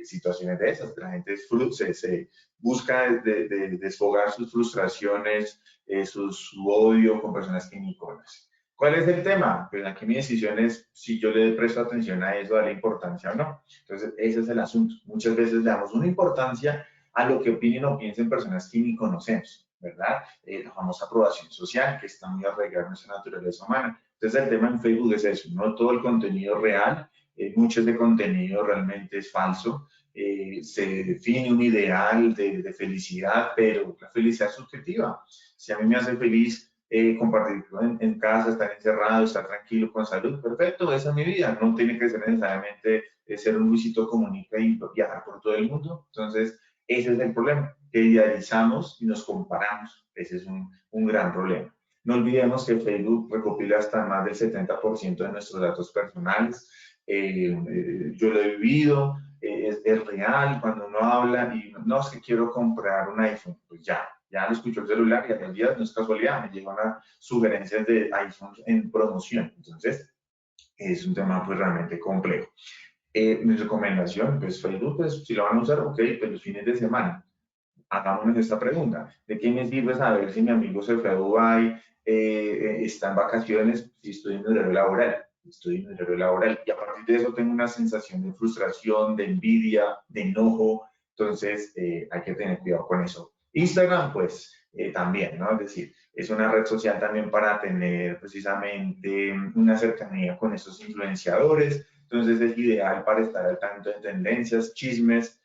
situaciones de esas. La gente se busca desfogar sus frustraciones, su odio con personas que ni conocen. ¿Cuál es el tema? Pues aquí mi decisión es si yo le presto atención a eso, darle importancia o no. Entonces, ese es el asunto. Muchas veces le damos una importancia a lo que opinen o piensen personas que ni conocemos, ¿verdad? La famosa aprobación social, que está muy arraigada en nuestra naturaleza humana. Entonces, el tema en Facebook es eso, no todo el contenido real, mucho de contenido realmente es falso. Se define un ideal de felicidad, pero la felicidad es subjetiva. Si a mí me hace feliz compartir en casa, estar encerrado, estar tranquilo, con salud, perfecto, esa es mi vida. No tiene que ser necesariamente ser un Luisito Comunica y viajar por todo el mundo. Entonces, ese es el problema, que idealizamos y nos comparamos. Ese es un gran problema. No olvidemos que Facebook recopila hasta más del 70% de nuestros datos personales. Yo lo he vivido, es real, cuando uno habla y no, es que quiero comprar un iPhone, pues ya lo escuchó el celular y a los días no es casualidad, me llegan sugerencias de iPhones en promoción. Entonces, es un tema pues realmente complejo. Mi recomendación, pues Facebook, pues si lo van a usar, ok, pues los fines de semana. Hagámonos esta pregunta, ¿de qué me sirve saber si mi amigo se fue a Dubái, está en vacaciones, si estoy en horario laboral? Estoy en horario laboral y a partir de eso tengo una sensación de frustración, de envidia, de enojo, entonces hay que tener cuidado con eso. Instagram, pues también, ¿no? Es decir, es una red social también para tener precisamente una cercanía con esos influenciadores, entonces es ideal para estar al tanto de tendencias, chismes.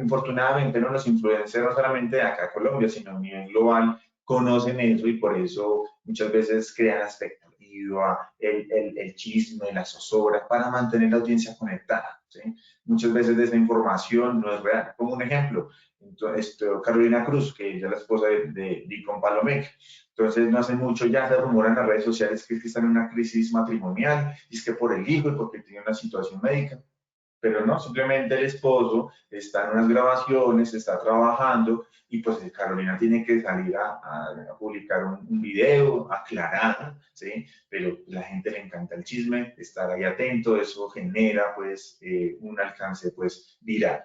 Infortunadamente, ¿no? Los influencers, no solamente de acá a Colombia, sino a nivel global, conocen eso y por eso muchas veces crean la expectativa, el chisme, la zozobra, para mantener la audiencia conectada. ¿Sí? Muchas veces esa información no es real. Como un ejemplo, entonces, Carolina Cruz, que ella es la esposa de Dicon Palomec. Entonces, no hace mucho ya se rumora en las redes sociales que está en una crisis matrimonial, y es que por el hijo y porque tiene una situación médica, pero no, simplemente el esposo está en unas grabaciones, está trabajando y pues Carolina tiene que salir a publicar un video, aclarar, ¿sí? Pero la gente le encanta el chisme, estar ahí atento, eso genera pues un alcance pues viral.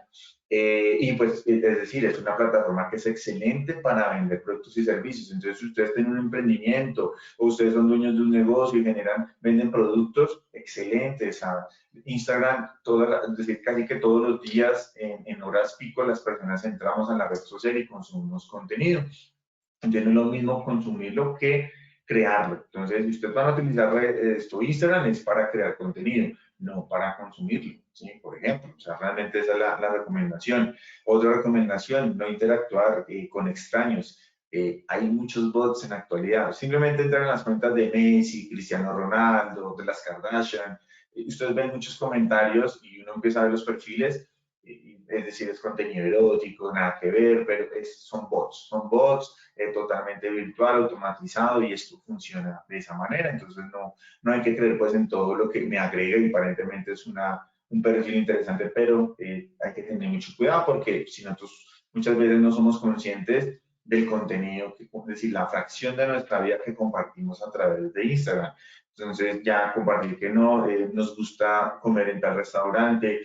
Y pues, es decir, es una plataforma que es excelente para vender productos y servicios. Entonces, si ustedes tienen un emprendimiento o ustedes son dueños de un negocio y venden productos, excelentes. Instagram, es decir, casi que todos los días en horas pico las personas entramos a la red social y consumimos contenido. Entonces no es lo mismo consumirlo que crearlo. Entonces, si ustedes van a utilizar Instagram es para crear contenido, no para consumirlo, ¿sí? Por ejemplo, o sea, realmente esa es la recomendación. Otra recomendación, no interactuar con extraños. Hay muchos bots en la actualidad. Simplemente entran en las cuentas de Messi, Cristiano Ronaldo, de las Kardashian. Ustedes ven muchos comentarios y uno empieza a ver los perfiles, es decir, es contenido erótico, nada que ver, pero son bots totalmente virtual, automatizado y esto funciona de esa manera. Entonces no hay que creer pues en todo lo que me agrega y aparentemente es un perfil interesante, pero hay que tener mucho cuidado porque si nosotros muchas veces no somos conscientes del contenido, es decir, la fracción de nuestra vida que compartimos a través de Instagram. Entonces ya compartir que no, nos gusta comer en tal restaurante,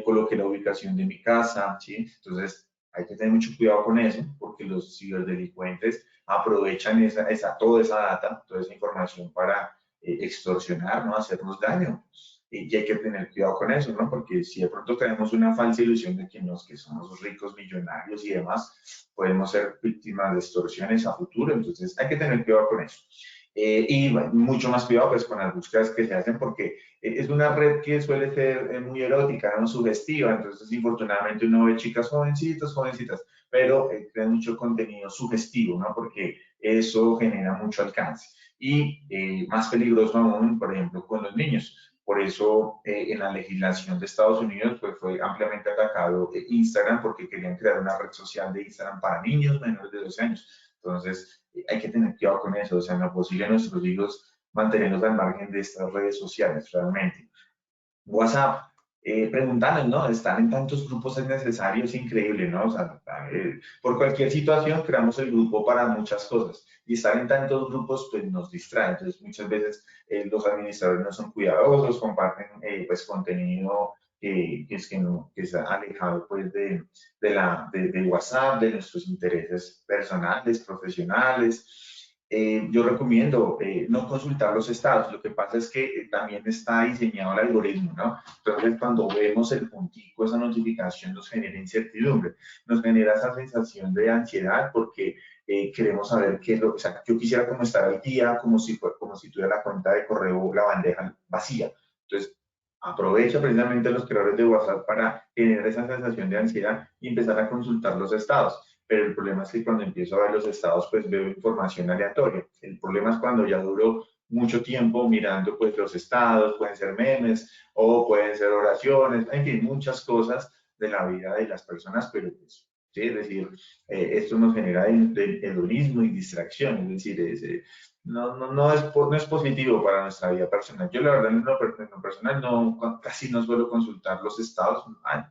coloqué la ubicación de mi casa, ¿sí? Entonces hay que tener mucho cuidado con eso porque los ciberdelincuentes aprovechan toda esa data, toda esa información para extorsionar, ¿no? Hacernos daño. Y hay que tener cuidado con eso, ¿no? Porque si de pronto tenemos una falsa ilusión de que somos ricos, millonarios y demás, podemos ser víctimas de extorsiones a futuro. Entonces hay que tener cuidado con eso. Y bueno, mucho más cuidado pues con las búsquedas que se hacen porque es una red que suele ser muy erótica, ¿no? Sugestiva, entonces infortunadamente uno ve chicas jovencitas, jovencitas, pero crean mucho contenido sugestivo, ¿no? Porque eso genera mucho alcance. Y más peligroso aún, por ejemplo, con los niños. Por eso en la legislación de Estados Unidos pues, fue ampliamente atacado Instagram porque querían crear una red social de Instagram para niños menores de 12 años. Entonces, hay que tener cuidado con eso, o sea, en lo posible a nuestros hijos mantenerlos al margen de estas redes sociales, realmente. WhatsApp, preguntando, ¿no? Estar en tantos grupos es necesario, es increíble, ¿no? O sea, por cualquier situación creamos el grupo para muchas cosas y estar en tantos grupos pues nos distrae, entonces muchas veces los administradores no son cuidadosos, comparten pues contenido que es alejado pues de WhatsApp, de nuestros intereses personales, profesionales. Yo recomiendo no consultar los estados. Lo que pasa es que también está diseñado el algoritmo, ¿no? Entonces, cuando vemos el puntico, esa notificación nos genera incertidumbre, nos genera esa sensación de ansiedad porque queremos saber qué es lo que, o sea, yo quisiera como estar al día, como si tuviera la cuenta de correo, la bandeja vacía. Entonces, aprovecha precisamente los creadores de WhatsApp para generar esa sensación de ansiedad y empezar a consultar los estados. Pero el problema es que cuando empiezo a ver los estados, pues veo información aleatoria. El problema es cuando ya duró mucho tiempo mirando pues los estados, pueden ser memes o pueden ser oraciones, en fin, muchas cosas de la vida de las personas, pero pues ¿sí? Es decir, esto nos genera hedonismo y distracción, es decir, no es positivo para nuestra vida personal. Yo la verdad en lo personal casi no suelo consultar los estados.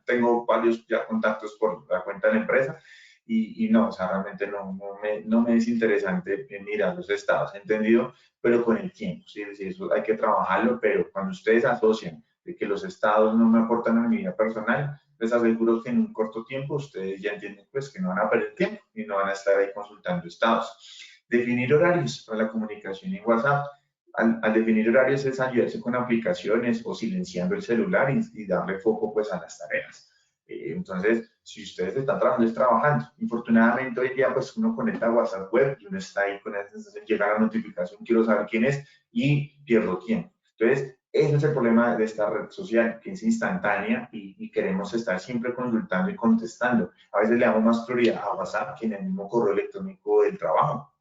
Tengo varios ya contactos por la cuenta de la empresa y no, o sea, realmente no me es interesante mirar los estados, entendido, pero con el tiempo, ¿sí? Es decir, eso hay que trabajarlo, pero cuando ustedes asocian de que los estados no me aportan a mi vida personal, les aseguro que en un corto tiempo ustedes ya entienden pues que no van a perder tiempo y no van a estar ahí consultando estados. Definir horarios para la comunicación en WhatsApp. Al definir horarios es ayudarse con aplicaciones o silenciando el celular y darle foco pues a las tareas. Entonces, si ustedes están trabajando, es trabajando. Infortunadamente, hoy día, pues uno conecta a WhatsApp web y uno está ahí con esa sensación, llega la notificación, quiero saber quién es y pierdo tiempo. Entonces, ese es el problema de esta red social, que es instantánea y queremos estar siempre consultando y contestando. A veces le damos más prioridad a WhatsApp que en el mismo correo electrónico del trabajo.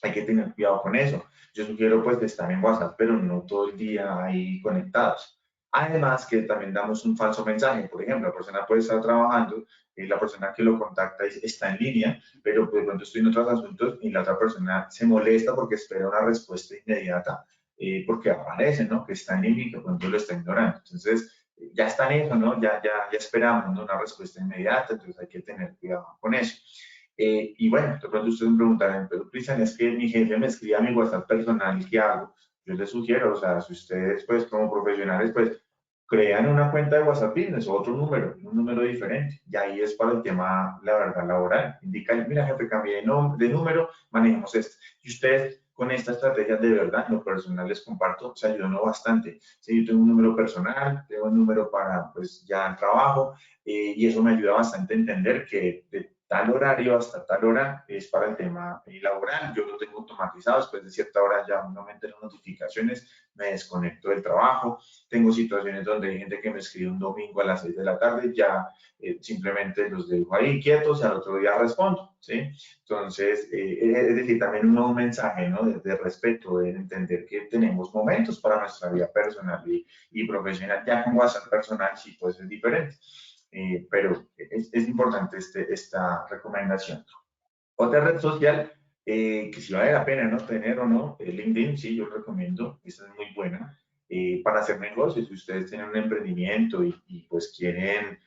Hay que tener cuidado con eso. Yo sugiero pues estar en WhatsApp, pero no todo el día ahí conectados. Además que también damos un falso mensaje. Por ejemplo, la persona puede estar trabajando y la persona que lo contacta está en línea, pero pues cuando estoy en otros asuntos y la otra persona se molesta porque espera una respuesta inmediata, porque aparece, ¿no? Que está en línea y que pronto lo está ignorando. Entonces, ya está en eso, ¿no? Ya esperamos, ¿no? Una respuesta inmediata, entonces hay que tener cuidado con eso. Y bueno, de pronto ustedes me preguntarán, pero Cristian, es que mi jefe me escribe a mi WhatsApp personal, ¿qué hago? Yo les sugiero, o sea, si ustedes, pues, como profesionales, pues, crean una cuenta de WhatsApp Business o otro número, un número diferente. Y ahí es para el tema, la verdad, laboral. Indican, mira, jefe, cambié de número, manejemos esto. Y ustedes, con esta estrategia, de verdad, en lo personal les comparto, se ayudó bastante. Si yo tengo un número personal, tengo un número para, pues, ya el trabajo, y eso me ayuda bastante a entender que de tal horario hasta tal hora es para el tema laboral. Yo lo tengo automatizado, después de cierta hora ya no me entero notificaciones, me desconecto del trabajo. Tengo situaciones donde hay gente que me escribe un domingo a las 6 de la tarde, ya simplemente los dejo ahí quietos y al otro día respondo, ¿sí? Entonces, es decir, también un nuevo mensaje, ¿no? De respeto, de entender que tenemos momentos para nuestra vida personal y profesional. Ya con WhatsApp personal sí, pues es diferente. Pero es importante esta recomendación. Otra red social que si vale la pena, ¿no? Tener o no, LinkedIn, sí, yo recomiendo, esa es muy buena para hacer negocios. Si ustedes tienen un emprendimiento pues quieren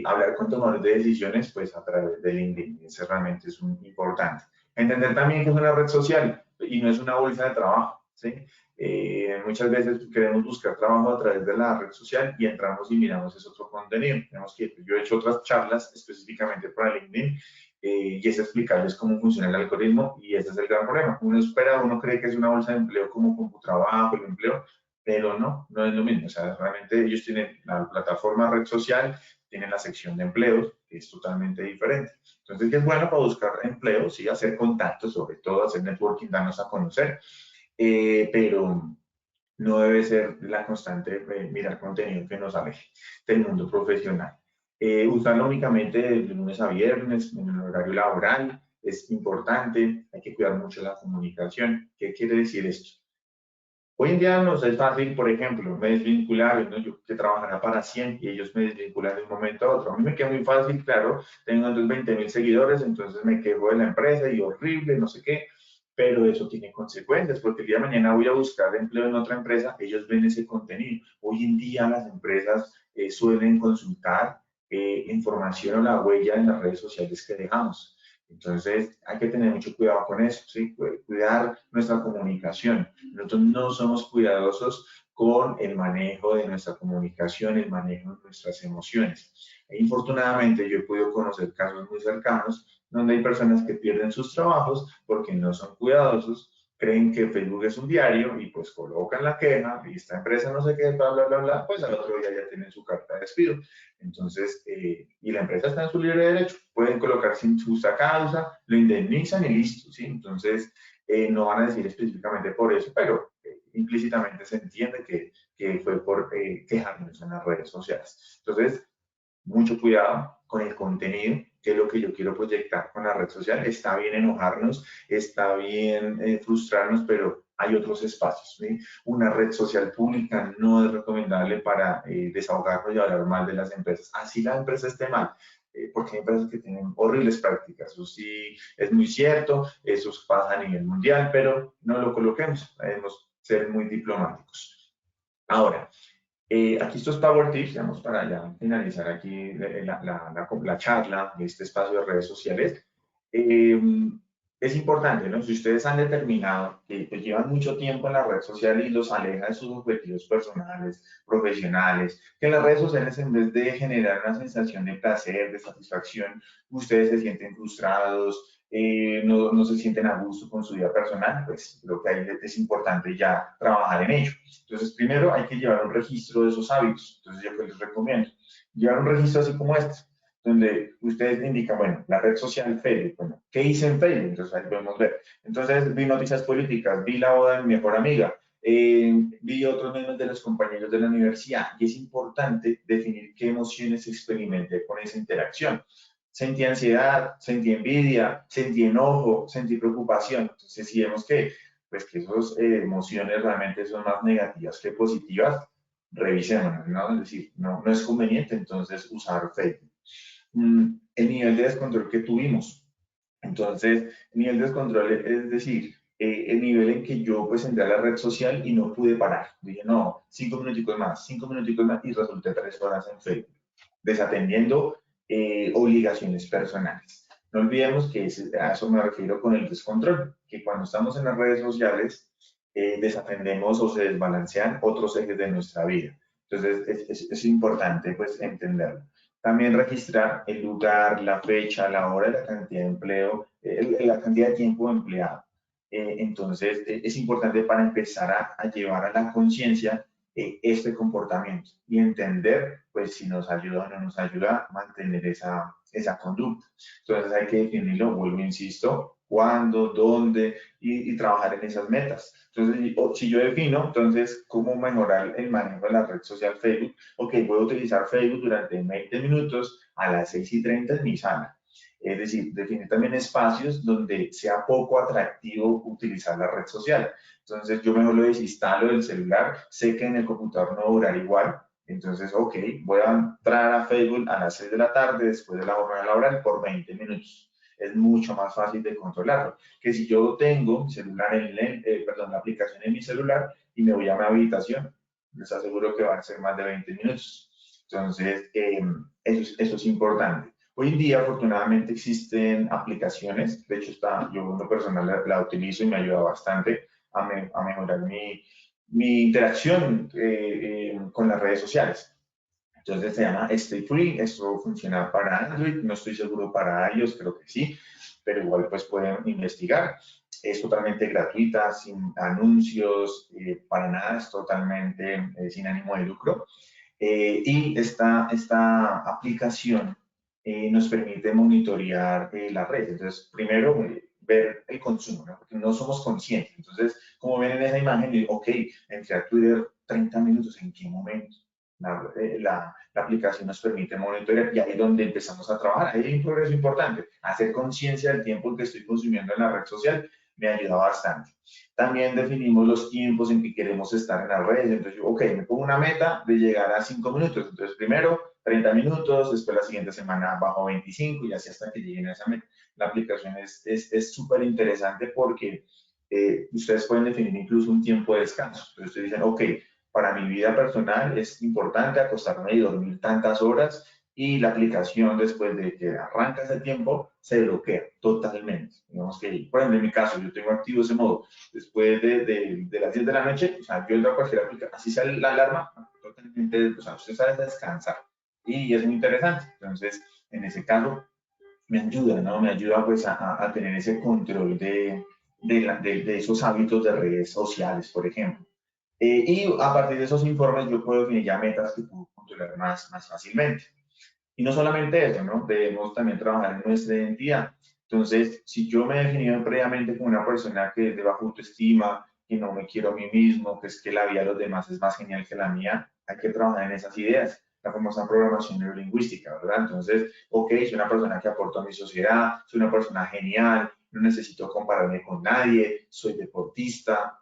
hablar con tomadores de decisiones, pues a través de LinkedIn, eso realmente es muy importante. Entender también que es una red social y no es una bolsa de trabajo, ¿sí? Muchas veces queremos buscar trabajo a través de la red social y entramos y miramos ese otro contenido. Tenemos que, yo he hecho otras charlas específicamente para LinkedIn y es explicarles cómo funciona el algoritmo y ese es el gran problema. Uno cree que es una bolsa de empleo como CompuTrabajo, el empleo, pero no es lo mismo. O sea, realmente ellos tienen la plataforma red social, tienen la sección de empleos, que es totalmente diferente. Entonces, es bueno para buscar empleos y hacer contactos, sobre todo hacer networking, darnos a conocer, pero no debe ser la constante mirar contenido que nos aleje del mundo profesional. Usarlo únicamente de lunes a viernes, en el horario laboral, es importante, hay que cuidar mucho la comunicación. ¿Qué quiere decir esto? Hoy en día nos es fácil, por ejemplo, me desvincular, ¿no? Yo que trabajará para 100 y ellos me desvinculan de un momento a otro. A mí me queda muy fácil, claro, tengo 20.000 seguidores, entonces me quejo de la empresa y horrible, no sé qué, pero eso tiene consecuencias, porque el día de mañana voy a buscar empleo en otra empresa, ellos ven ese contenido. Hoy en día las empresas suelen consultar información o la huella en las redes sociales que dejamos. Entonces, hay que tener mucho cuidado con eso, ¿sí? Cuidar nuestra comunicación. Nosotros no somos cuidadosos con el manejo de nuestra comunicación, el manejo de nuestras emociones. E infortunadamente, yo he podido conocer casos muy cercanos donde hay personas que pierden sus trabajos porque no son cuidadosos, creen que Facebook es un diario y pues colocan la queja y esta empresa no sé qué, bla, bla, bla, bla, pues al otro día ya tienen su carta de despido. Entonces, y la empresa está en su libre derecho, pueden colocar sin justa causa, lo indemnizan y listo, ¿sí? Entonces, no van a decir específicamente por eso, pero implícitamente se entiende que fue por quejarnos en las redes sociales. Entonces, mucho cuidado con el contenido, que es lo que yo quiero proyectar con la red social. Está bien enojarnos, está bien frustrarnos, pero hay otros espacios, ¿sí? Una red social pública no es recomendable para desahogarnos y hablar mal de las empresas. Así la empresa esté mal, porque hay empresas que tienen horribles prácticas. Eso sí es muy cierto, eso pasa a nivel mundial, pero no lo coloquemos, debemos ser muy diplomáticos. Ahora, aquí estos Power Tips, digamos, para ya finalizar aquí la charla de este espacio de redes sociales. Eh, es importante, ¿no? Si ustedes han determinado que pues, llevan mucho tiempo en la red social y los aleja de sus objetivos personales, profesionales, que en las redes sociales en vez de generar una sensación de placer, de satisfacción, ustedes se sienten frustrados, no se sienten a gusto con su vida personal, pues lo que hay es importante ya trabajar en ello. Entonces, primero hay que llevar un registro de esos hábitos. Entonces, yo les recomiendo llevar un registro así como este, donde ustedes indican, bueno, la red social Facebook, bueno, ¿qué hice en Facebook? Entonces, ahí podemos ver. Entonces, vi noticias políticas, vi la boda de mi mejor amiga, vi otros memes de los compañeros de la universidad, y es importante definir qué emociones experimenté con esa interacción. Sentí ansiedad, sentí envidia, sentí enojo, sentí preocupación. Entonces, si vemos que pues que esas emociones realmente son más negativas que positivas, revisémonos, ¿no? Es decir, no es conveniente entonces usar Facebook. El nivel de descontrol que tuvimos. Entonces, el nivel de descontrol es decir, el nivel en que yo pues entré a la red social y no pude parar. Dije, no, 5 minuticos más y resulté 3 horas en Facebook, desatendiendo obligaciones personales. No olvidemos que a eso me refiero con el descontrol, que cuando estamos en las redes sociales desatendemos o se desbalancean otros ejes de nuestra vida. Entonces es importante pues entenderlo. También registrar el lugar, la fecha, la hora, la cantidad de empleo, la cantidad de tiempo empleado. Entonces es importante para empezar a llevar a la conciencia este comportamiento y entender pues si nos ayuda o no nos ayuda a mantener esa conducta. Entonces hay que definirlo, vuelvo, insisto, cuándo, dónde y trabajar en esas metas. Entonces, si yo defino, entonces, cómo mejorar el manejo de la red social Facebook, ok, voy a utilizar Facebook durante 20 minutos a las 6:30 en mi sala. Es decir, definir también espacios donde sea poco atractivo utilizar la red social. Entonces, yo mejor lo desinstalo del celular, sé que en el computador no va a durar igual. Entonces, ok, voy a entrar a Facebook a las 6 de la tarde, después de la jornada laboral, por 20 minutos. Es mucho más fácil de controlarlo que si yo tengo mi celular perdón, la aplicación en mi celular y me voy a mi habitación, les aseguro que van a ser más de 20 minutos. Entonces, eso es importante. Hoy en día, afortunadamente, existen aplicaciones, de hecho, yo en lo personal la utilizo y me ayuda bastante a mejorar mi interacción con las redes sociales. Entonces se llama Stay Free, esto funciona para Android, no estoy seguro para iOS, creo que sí, pero igual pues pueden investigar. Es totalmente gratuita, sin anuncios, para nada, es totalmente sin ánimo de lucro. Y esta aplicación nos permite monitorear la red. Entonces, primero, ver el consumo, ¿no? Porque no somos conscientes. Entonces, como ven en esa imagen, ok, entré a Twitter 30 minutos, ¿en qué momento? La aplicación nos permite monitorear y ahí es donde empezamos a trabajar. Ahí hay un progreso importante. Hacer conciencia del tiempo que estoy consumiendo en la red social me ayuda bastante. También definimos los tiempos en que queremos estar en las redes. Entonces, yo, ok, me pongo una meta de llegar a 5 minutos. Entonces, primero 30 minutos, después la siguiente semana bajo 25 y así hasta que lleguen a esa meta. La aplicación es súper interesante porque ustedes pueden definir incluso un tiempo de descanso. Entonces, ustedes dicen, ok, para mi vida personal es importante acostarme y dormir tantas horas y la aplicación después de que arranca ese tiempo se bloquea totalmente. Digamos que, por ejemplo, en mi caso, yo tengo activo ese modo. Después de las 10 de la noche, o sea, yo entro a cualquier aplicación, así sale la alarma, totalmente, o sea, usted sabe descansar. Y es muy interesante. Entonces, en ese caso, me ayuda, ¿no? Me ayuda pues a tener ese control de esos hábitos de redes sociales, por ejemplo. Y a partir de esos informes yo puedo definir ya metas que puedo controlar más fácilmente. Y no solamente eso, ¿no? Debemos también trabajar en nuestra identidad. Entonces, si yo me he definido previamente como una persona que es de baja autoestima, que no me quiero a mí mismo, que es que la vida de los demás es más genial que la mía, hay que trabajar en esas ideas, la famosa programación neurolingüística, ¿verdad? Entonces, ok, soy una persona que aporta a mi sociedad, soy una persona genial, no necesito compararme con nadie, soy deportista,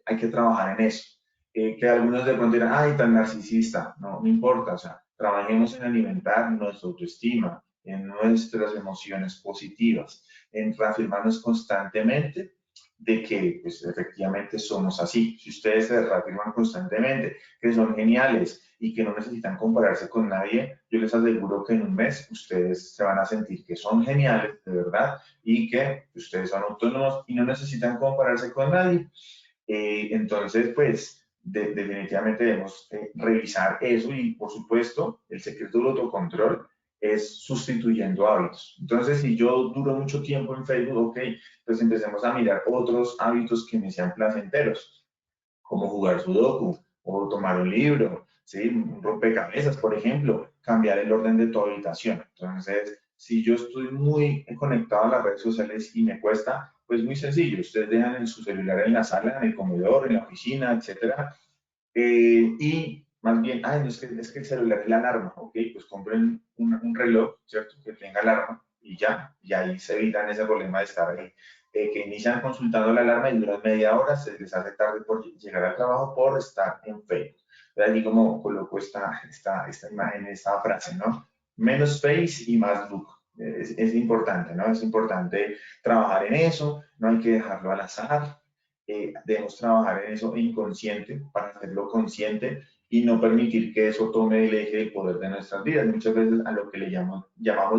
hay que trabajar en eso. Que algunos de pronto dirán, ay, tan narcisista, no importa, o sea, trabajemos en alimentar nuestra autoestima, en nuestras emociones positivas, en reafirmarnos constantemente de que pues, efectivamente somos así. Si ustedes se reafirman constantemente que son geniales y que no necesitan compararse con nadie, yo les aseguro que en un mes ustedes se van a sentir que son geniales de verdad y que ustedes son autónomos y no necesitan compararse con nadie. Entonces, pues definitivamente debemos revisar eso y, por supuesto, el secreto del autocontrol es sustituyendo hábitos. Entonces, si yo duro mucho tiempo en Facebook, ok, pues empecemos a mirar otros hábitos que me sean placenteros, como jugar sudoku o tomar un libro, ¿sí? Un rompecabezas, por ejemplo, cambiar el orden de tu habitación. Entonces, si yo estoy muy conectado a las redes sociales y me cuesta, pues muy sencillo, ustedes dejan en su celular en la sala, en el comedor, en la oficina, etcétera, y más bien, ay, no, es que el celular es la alarma, ok, pues compren un reloj, ¿cierto? Que tenga alarma y ya, y ahí se evitan ese problema de estar ahí, que inician consultando la alarma y duran media hora, se les hace tarde por llegar al trabajo por estar en Facebook. Así como coloco esta imagen, esta frase, ¿no? Menos face y más look. Es importante, ¿no? Es importante trabajar en eso, no hay que dejarlo al azar, debemos trabajar en eso inconsciente para hacerlo consciente y no permitir que eso tome el eje del poder de nuestras vidas. Muchas veces a lo que le llamamos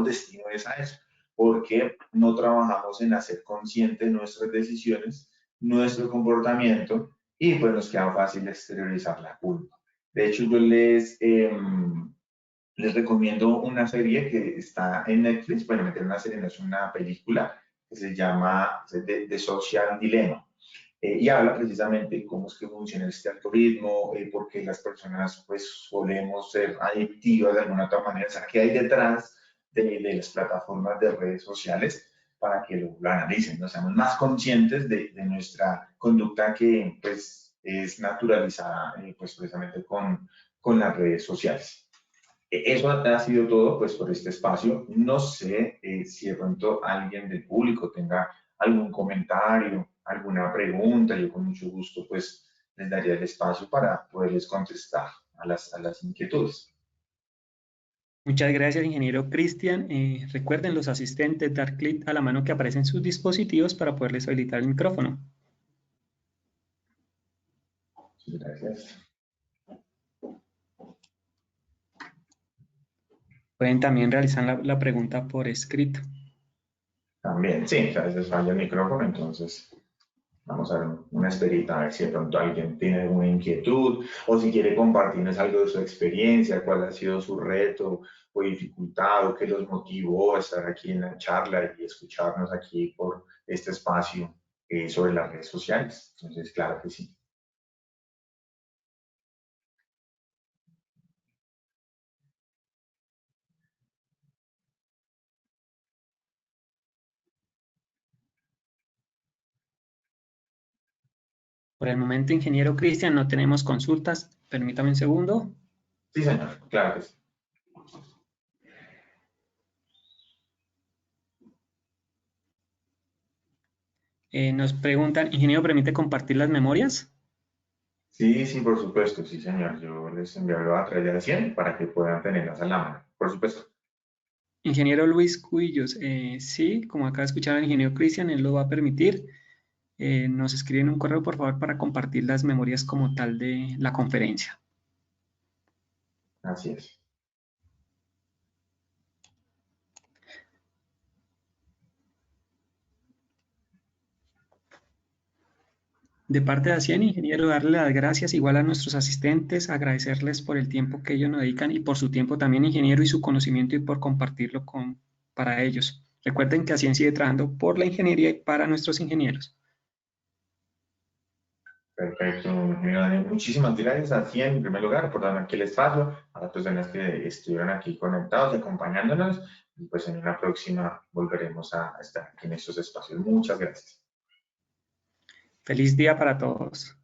destino es a eso, porque no trabajamos en hacer consciente nuestras decisiones, nuestro comportamiento y pues nos queda fácil exteriorizar la culpa. De hecho, yo les recomiendo una serie que está en Netflix, bueno, meter una serie, no es una película, que se llama The Social Dilemma y habla precisamente cómo es que funciona este algoritmo, por qué las personas pues solemos ser adictivas de alguna otra manera, o sea, qué hay detrás de las plataformas de redes sociales para que lo analicen, ¿no? Seamos más conscientes de nuestra conducta que pues es naturalizada pues precisamente con las redes sociales. Eso ha sido todo pues por este espacio. No sé si de pronto alguien del público tenga algún comentario, alguna pregunta. Yo con mucho gusto pues les daría el espacio para poderles contestar a las inquietudes. Muchas gracias, ingeniero Cristian. Recuerden los asistentes dar clic a la mano que aparece en sus dispositivos para poderles habilitar el micrófono. Muchas gracias. Pueden también realizar la pregunta por escrito. También, sí, a veces falla el micrófono, entonces vamos a ver una esperita a ver si de pronto alguien tiene alguna inquietud o si quiere compartirnos algo de su experiencia, cuál ha sido su reto o dificultad o qué los motivó a estar aquí en la charla y escucharnos aquí por este espacio sobre las redes sociales. Entonces, claro que sí. Por el momento, ingeniero Cristian, no tenemos consultas. Permítame un segundo. Sí, señor, claro que sí. Nos preguntan, ingeniero, ¿permite compartir las memorias? Sí, sí, por supuesto, sí, señor. Yo les enviaré a través de la 100 para que puedan tenerlas a la mano. Por supuesto. Ingeniero Luis Cuillos, sí, como acaba de escuchar al ingeniero Cristian, él lo va a permitir. Nos escriben un correo, por favor, para compartir las memorias como tal de la conferencia. Así es. De parte de Acien, ingeniero, darle las gracias igual a nuestros asistentes, agradecerles por el tiempo que ellos nos dedican y por su tiempo también, ingeniero, y su conocimiento y por compartirlo para ellos. Recuerden que Acien sigue trabajando por la ingeniería y para nuestros ingenieros. Perfecto, ingeniero Daniel. Muchísimas gracias a ti en primer lugar por darme aquí el espacio, a las personas que estuvieron aquí conectados y acompañándonos. Y pues en una próxima volveremos a estar aquí en estos espacios. Muchas gracias. Feliz día para todos.